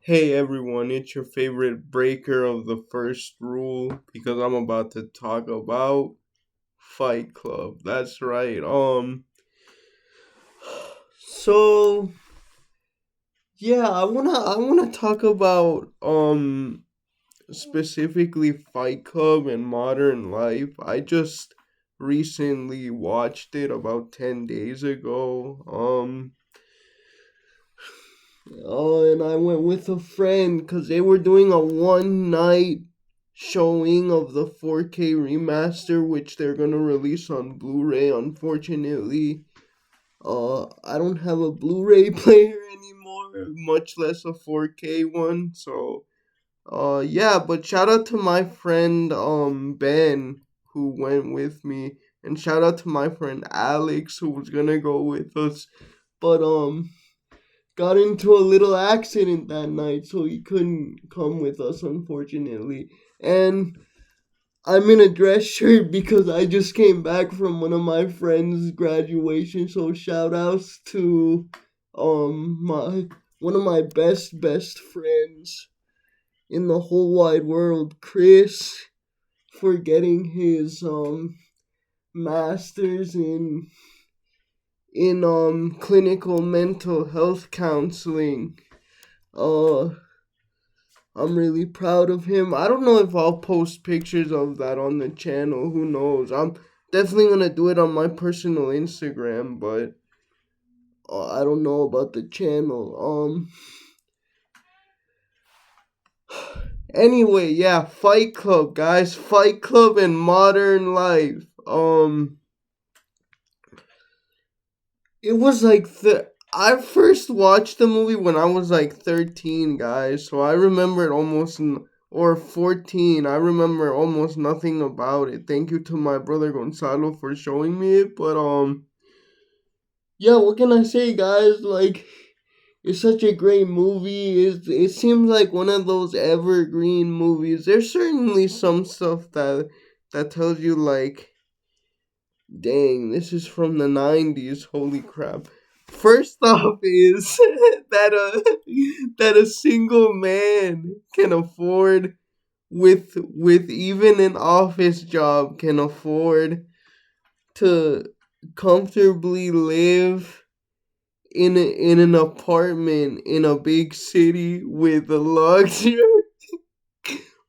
Hey everyone, it's your favorite breaker of the first rule because I'm about to talk about Fight Club. That's right. So yeah, I wanna talk about specifically Fight Club and modern life. I just recently watched it about 10 days ago. And I went with a friend because they were doing a one night showing of the 4K remaster, which they're gonna release on Blu-ray. Unfortunately, I don't have a Blu-ray player anymore, much less a 4K one. So, yeah. But shout out to my friend Ben who went with me, and shout out to my friend Alex who was gonna go with us. But got into a little accident that night, so he couldn't come with us, unfortunately. And I'm in a dress shirt because I just came back from one of my friends' graduation. So shout outs to my one of my best friends in the whole wide world, Chris, for getting his masters in clinical mental health counseling. Uh I'm really proud of him. I don't know if I'll post pictures of that on the channel. Who knows? I'm definitely gonna do it on my personal Instagram, but I don't know about the channel. Anyway, yeah, Fight Club, guys. Fight Club and modern life. It was like I first watched the movie when I was like 13, guys. So I remember it or 14. I remember almost nothing about it. Thank you to my brother Gonzalo for showing me it. But yeah, what can I say, guys? Like, it's such a great movie. It seems like one of those evergreen movies. There's certainly some stuff that tells you like, dang, this is from the 90s. Holy crap. First off is that a single man can afford with even an office job can afford to comfortably live in an apartment in a big city with a luxury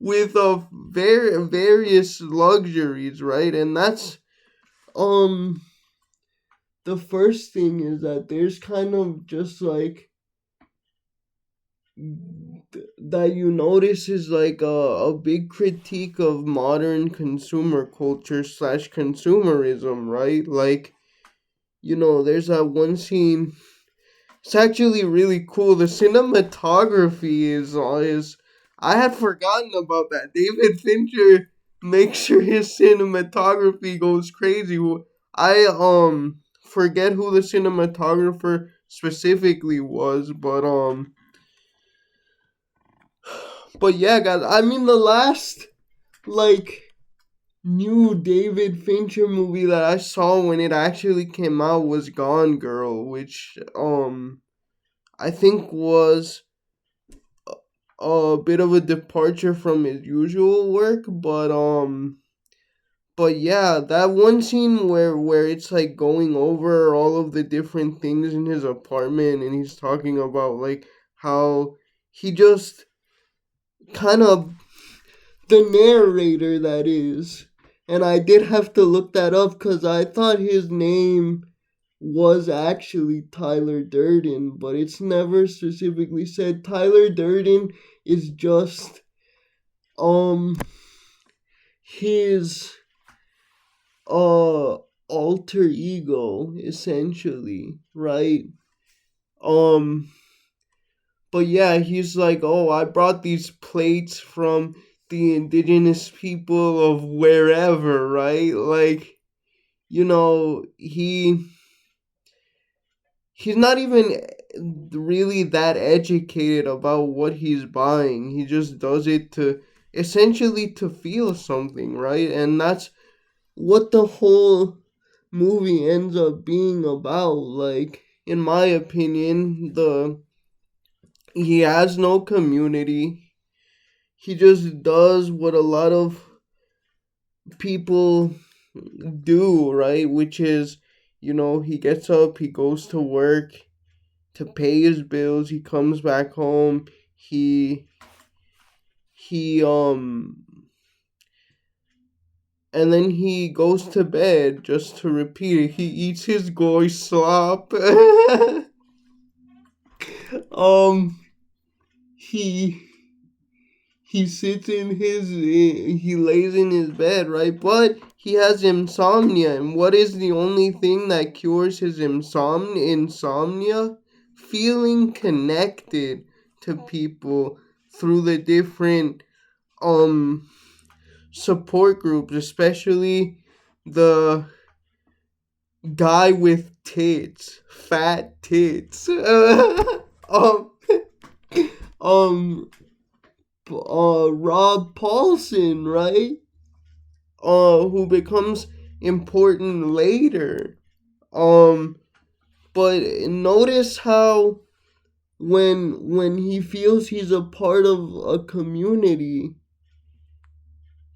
with various luxuries, right? And that's um the first thing is that there's kind of just like that you notice is like a big critique of modern consumer culture slash consumerism, right? Like, there's that one scene. It's actually really cool. The cinematography is I had forgotten about that. David Fincher makes sure his cinematography goes crazy. I forget who the cinematographer specifically was, but yeah, guys. I mean, the last like new David Fincher movie that I saw when it actually came out was Gone Girl, which I think was a bit of a departure from his usual work, but yeah, that one scene where it's like going over all of the different things in his apartment and he's talking about like how he just kind of the narrator that is. And I did have to look that up because I thought his name was actually Tyler Durden, but it's never specifically said. Tyler Durden is just um his uh alter ego essentially, right? Um but yeah, he's like, "Oh, I brought these plates from the indigenous people of wherever," right? Like, he's not even really that educated about what he's buying. He just does it to essentially to feel something, right? And that's what the whole movie ends up being about. Like, in my opinion, he has no community. He just does what a lot of people do, right? Which is, he gets up, he goes to work to pay his bills, he comes back home, he and then he goes to bed just to repeat it. He eats his goy slop. um, he he sits in he lays in his bed, right? But he has insomnia, and what is the only thing that cures his insomnia? Feeling connected to people through the different um support groups, especially the guy with tits, fat tits. um, um, Rob Paulson, right? Who becomes important later. Um, but notice how when he feels he's a part of a community,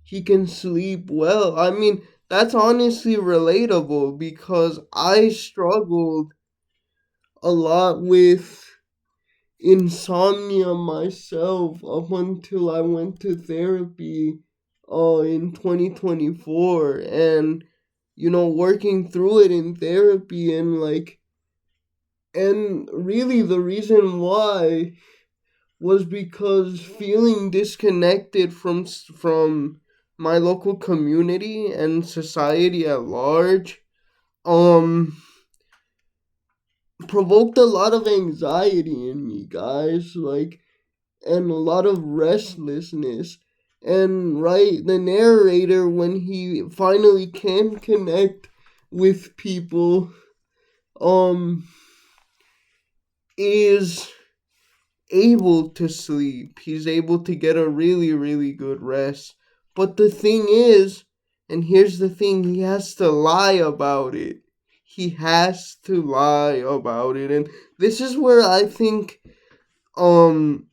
he can sleep well. I mean, that's honestly relatable because I struggled a lot with insomnia myself up until I went to therapy in 2024, and working through it in therapy, and really the reason why was because feeling disconnected from my local community and society at large um provoked a lot of anxiety in me, guys, and a lot of restlessness. And right, the narrator, when he finally can connect with people, um is able to sleep. He's able to get a really, really good rest. But the thing is, and here's the thing, he has to lie about it. He has to lie about it. And this is where I think um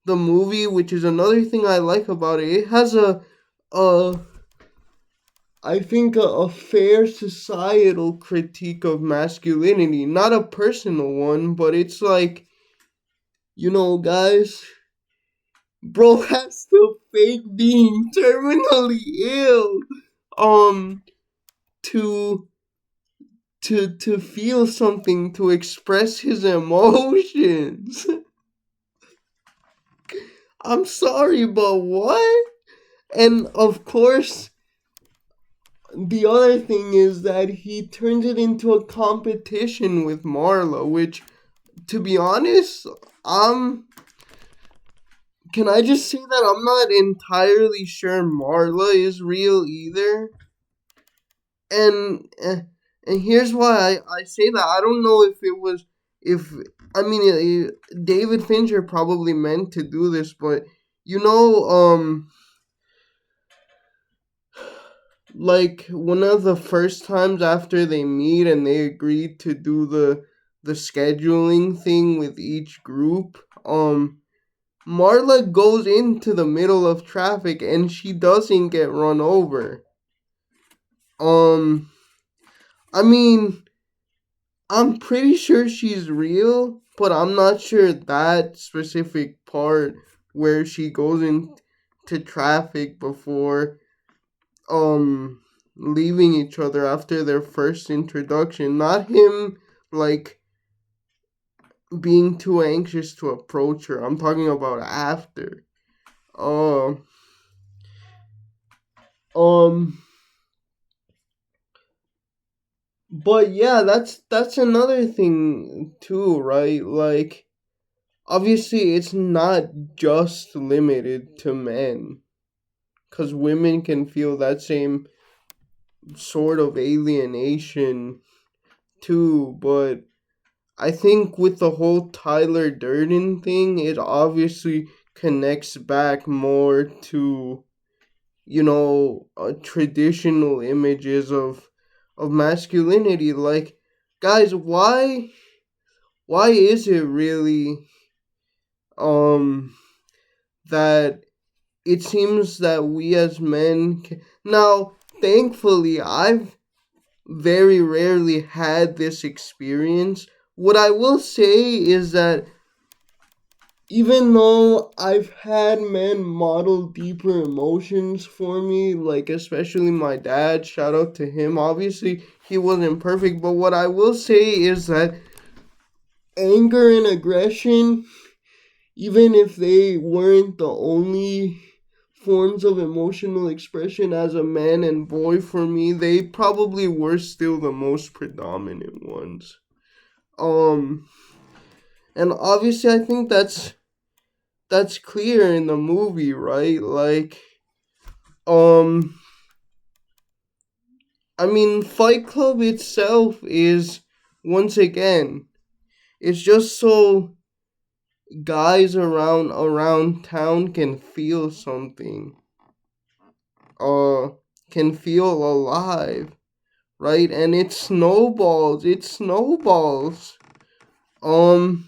the movie, which is another thing I like about it, it has a I think a fair societal critique of masculinity, not a personal one, but it's like, guys, bro has to fake being terminally ill um to to feel something, to express his emotions. I'm sorry, but what? And of course, the other thing is that he turns it into a competition with Marla, which, to be honest, um can I just say that I'm not entirely sure Marla is real either? And here's why I say that. I don't know if it was, if I mean, David Fincher probably meant to do this, but you know um like one of the first times after they meet and they agreed to do the scheduling thing with each group, Marla goes into the middle of traffic and she doesn't get run over. um I mean, I'm pretty sure she's real, but I'm not sure that specific part where she goes into traffic before leaving each other after their first introduction. Not him like being too anxious to approach her. I'm talking about after. Um um but yeah, that's another thing too, right? Like, obviously it's not just limited to men, because women can feel that same sort of alienation too. But I think with the whole Tyler Durden thing, it obviously connects back more to, traditional images of masculinity. Like, guys, why is it really um that it seems that we as men now, thankfully, I've very rarely had this experience. What I will say is that even though I've had men model deeper emotions for me, like especially my dad, shout out to him. Obviously, he wasn't perfect, but what I will say is that anger and aggression, even if they weren't the only forms of emotional expression as a man and boy for me, they probably were still the most predominant ones. Um and obviously I think that's clear in the movie, right? Like um I mean, Fight Club itself is, once again, it's just so guys around town can feel something, uh can feel alive, right? And it snowballs. um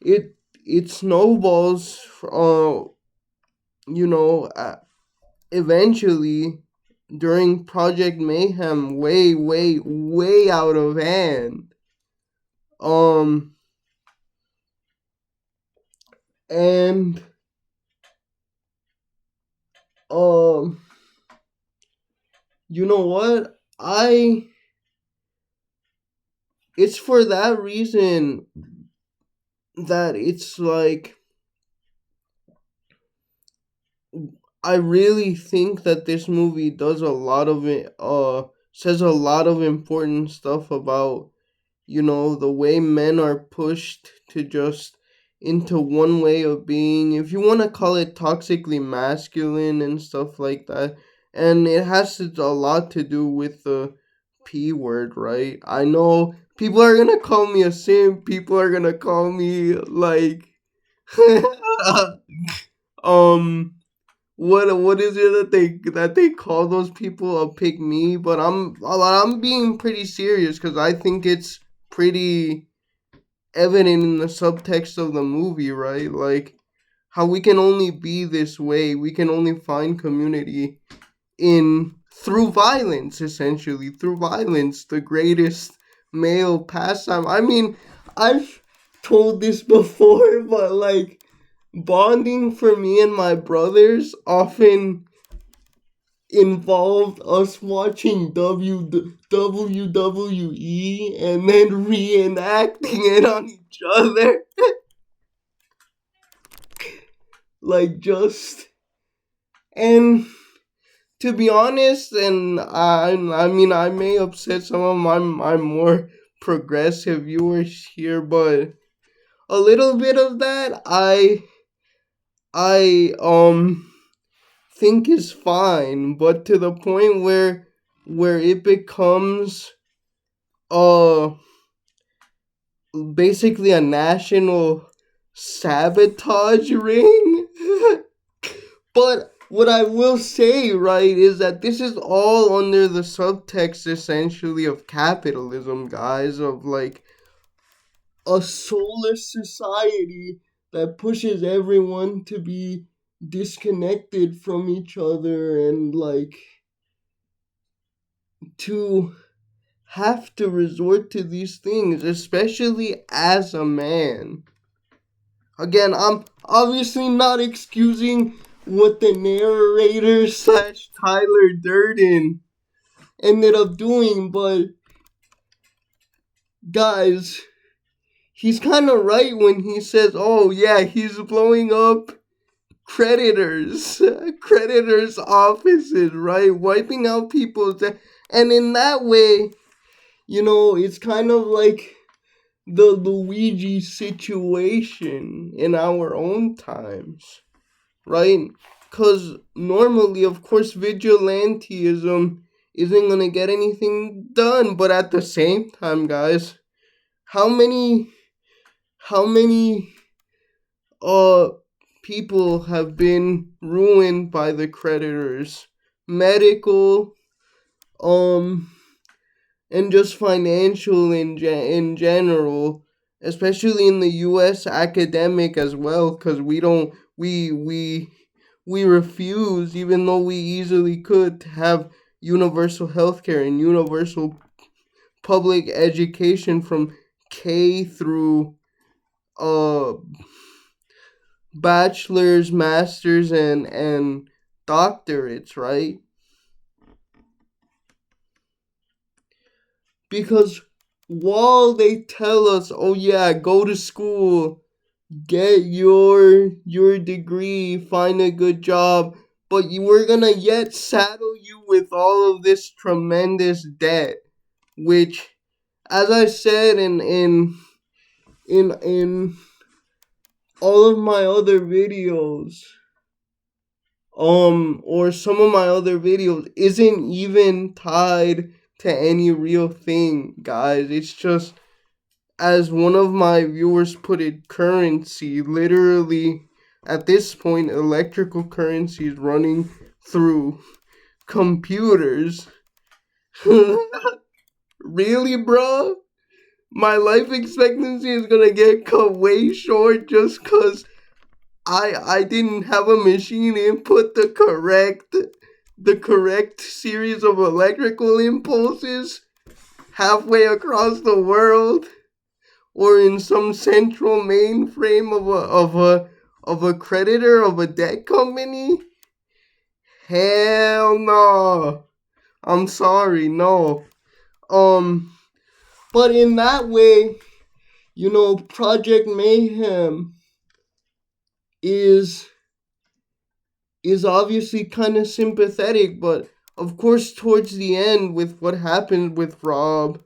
it snowballs, you know, eventually during Project Mayhem, way out of hand. um and um you know what, I it's for that reason that it's like I really think that this movie does a lot of it, says a lot of important stuff about, you know, the way men are pushed to just into one way of being, if you want to call it toxically masculine and stuff like that. And it has a lot to do with the P word, right? I know people are gonna call me a simp, people are gonna call me like um what is it that they call those people, a pick me? But I'm being pretty serious because I think it's pretty evident in the subtext of the movie, right? Like how we can only be this way, we can only find community in through violence, essentially through violence, the greatest male pastime. I mean, I've told this before, but like bonding for me and my brothers often involved us watching WWE and then reenacting it on each other. Like, just. And to be honest, and I mean, I may upset some of my more progressive viewers here, but a little bit of that I think is fine, but to the point where it becomes uh basically a national sabotage ring. But what I will say, right, is that this is all under the subtext essentially of capitalism, guys, of like a soulless society that pushes everyone to be disconnected from each other and like to have to resort to these things, especially as a man. Again, I'm obviously not excusing what the narrator slash Tyler Durden ended up doing, but guys, he's kind of right when he says, "Oh yeah, he's blowing up creditors' offices, right? Wiping out people's." And in that way, you know, it's kind of like the Luigi situation in our own times, right? Because normally, of course, vigilantism isn't going to get anything done, but at the same time, guys, how many, how many, uh, people have been ruined by the creditors? Medical, um, and just financial in general, especially in the US academic as well, because we don't we refuse, even though we easily could, to have universal healthcare and universal public education from K through uh bachelor's, masters, and doctorates, right? Because while they tell us, oh yeah, go to school, get your degree, find a good job, but we're gonna yet saddle you with all of this tremendous debt, which, as I said in all of my other videos, or some of my other videos, isn't even tied to any real thing, guys. It's just, as one of my viewers put it, currency. Literally, at this point, electrical currency is running through computers. Really, bro? My life expectancy is gonna get cut way short just cause I didn't have a machine input the correct series of electrical impulses halfway across the world, or in some central mainframe of a creditor of a debt company. Hell no. I'm sorry, no. Um but in that way, Project Mayhem is is obviously kind of sympathetic, but of course towards the end, with what happened with Rob,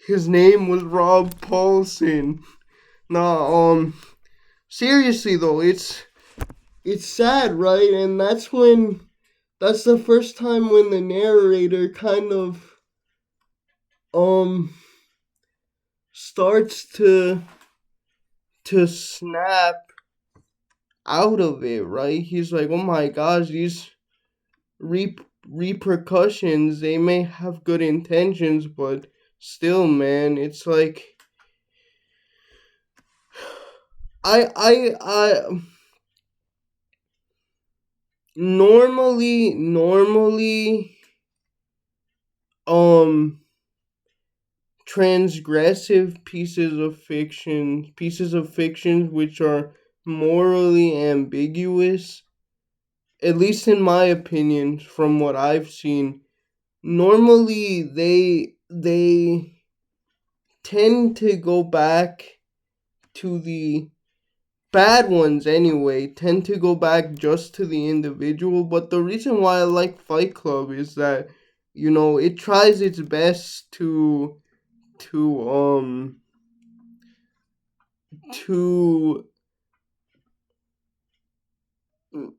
his name was Rob Paulson. Nah, seriously though, it's sad, right? And that's the first time when the narrator kind of um starts to snap out of it, right? He's like, oh my gosh, these repercussions, they may have good intentions, but still, man, it's like I normally um transgressive pieces of fiction which are morally ambiguous, at least in my opinion, from what I've seen, normally they tend to go back to the bad ones anyway, tend to go back just to the individual. But the reason why I like Fight Club is that, it tries its best to to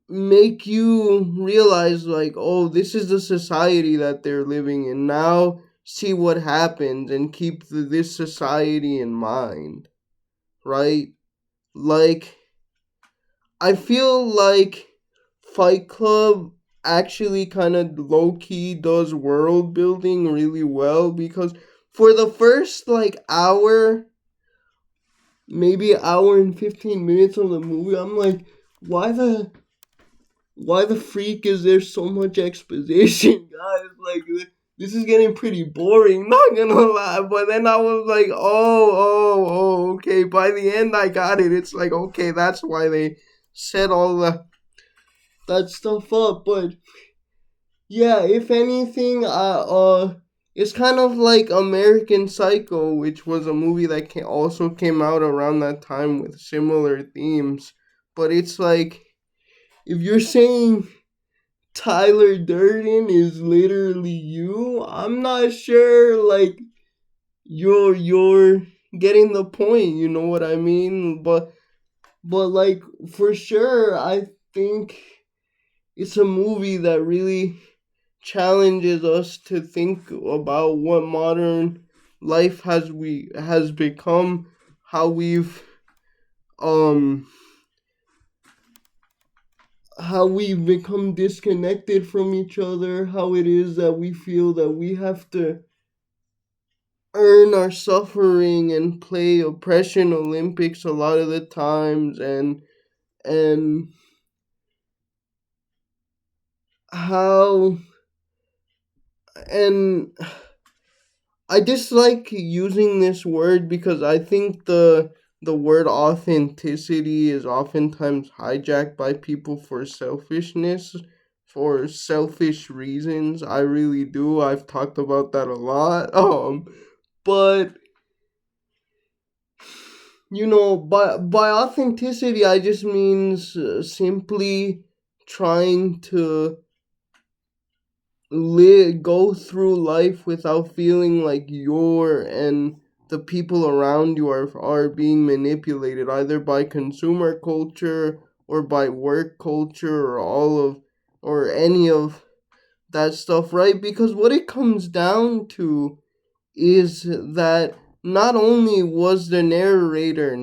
make you realize, like, oh, this is the society that they're living in now, see what happens, and keep this society in mind, right? Like, I feel like Fight Club actually kind of low key does world building really well, because for the first like hour, maybe hour and 15 minutes of the movie, I'm like, why the freak is there so much exposition, guys? Like, this is getting pretty boring, not gonna lie. But then I was like, okay. By the end, I got it. It's like, okay, that's why they set all that stuff up. But yeah, if anything, it's kind of like American Psycho, which was a movie that also came out around that time with similar themes. But it's like, if you're saying Tyler Durden is literally you, I'm not sure, like, you're getting the point, you know what I mean? But like, for sure, I think it's a movie that really challenges us to think about what modern life has become, how um we've become disconnected from each other, how it is that we feel that we have to earn our suffering and play oppression Olympics a lot of the times, and how and I dislike using this word because I think the word authenticity is oftentimes hijacked by people for selfishness, for selfish reasons. I really do. I've talked about that a lot. But by authenticity, I just means simply trying to go through life without feeling like you're and the people around you are being manipulated either by consumer culture or by work culture or all of or any of that stuff, right? Because what it comes down to is that not only was the narrator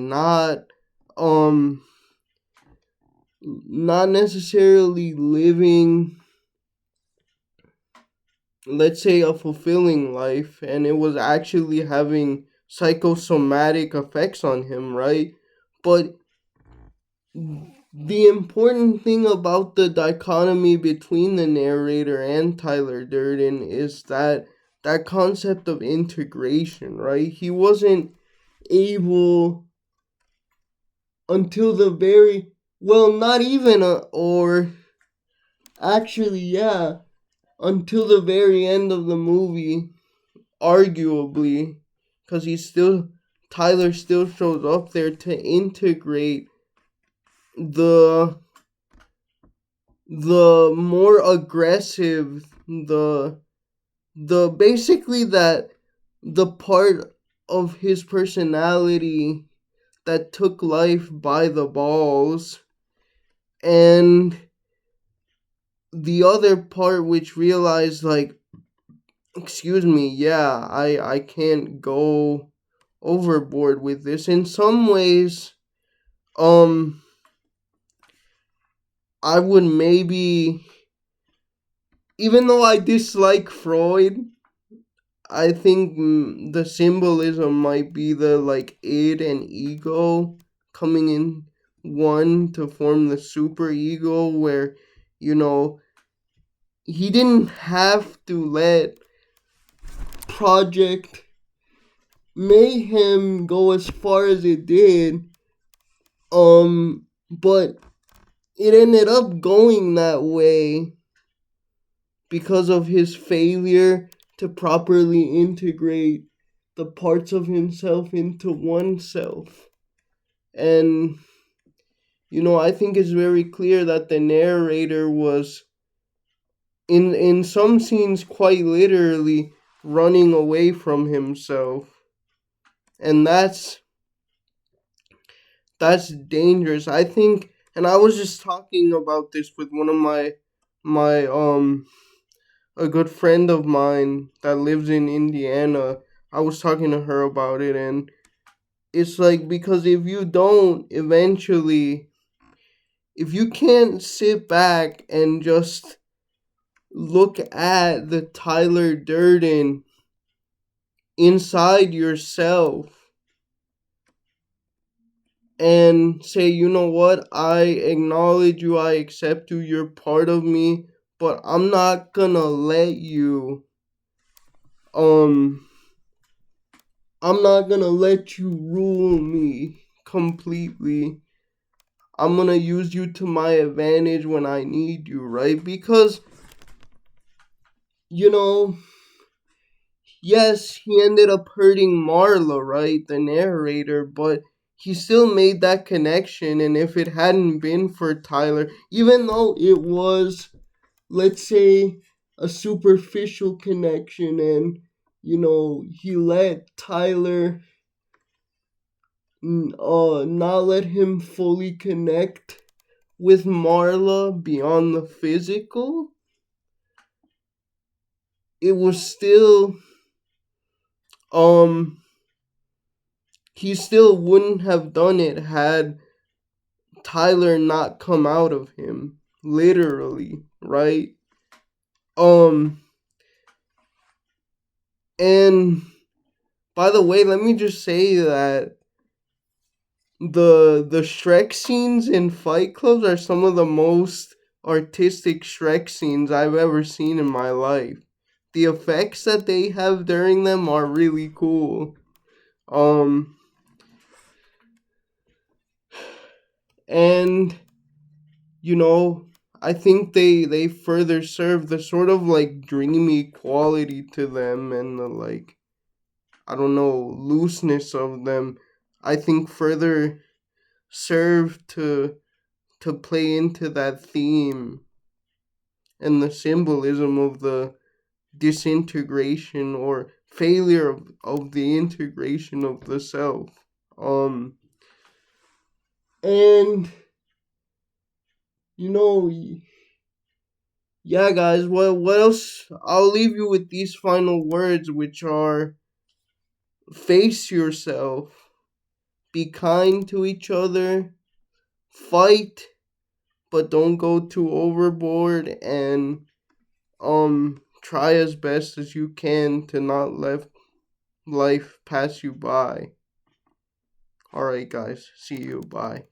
um not necessarily living, let's say, a fulfilling life, and it was actually having psychosomatic effects on him, right? But the important thing about the dichotomy between the narrator and Tyler Durden is that concept of integration, right? He wasn't able until the very, well, not even or actually, yeah, until the very end of the movie, arguably, because Tyler still shows up there to integrate the more aggressive, the basically that the part of his personality that took life by the balls, and the other part which realized, like, excuse me, yeah, I can't go overboard with this. In some ways, um I would maybe, even though I dislike Freud, I think the symbolism might be the, like, id and ego coming in one to form the super ego, where, you know, he didn't have to let Project Mayhem go as far as it did, but it ended up going that way because of his failure to properly integrate the parts of himself into oneself. And, I think it's very clear that the narrator was, in some scenes, quite literally running away from himself. And that's dangerous. I think, and I was just talking about this with one of my a good friend of mine that lives in Indiana. I was talking to her about it, and it's like, because if you can't sit back and just look at the Tyler Durden inside yourself and say, you know what, I acknowledge you, I accept you, you're part of me, but I'm not gonna let you um I'm not gonna let you rule me completely. I'm gonna use you to my advantage when I need you, right? Because, you know, yes, he ended up hurting Marla, right? The narrator, but he still made that connection. And if it hadn't been for Tyler, even though it was, let's say, a superficial connection, and, he let Tyler not let him fully connect with Marla beyond the physical, it was still, um he still wouldn't have done it had Tyler not come out of him, literally, right? Um and By the way, let me just say that the Shrek scenes in Fight Clubs are some of the most artistic Shrek scenes I've ever seen in my life. The effects that they have during them are really cool. Um and you know, I think they further serve the sort of like dreamy quality to them, and the like, I don't know, looseness of them. I think further serve to play into that theme and the symbolism of the disintegration or failure of the integration of the self. Um and you know, yeah, guys, what else? I'll leave you with these final words, which are: face yourself, be kind to each other, fight, but don't go too overboard, and try as best as you can to not let life pass you by. All right, guys, see you. Bye.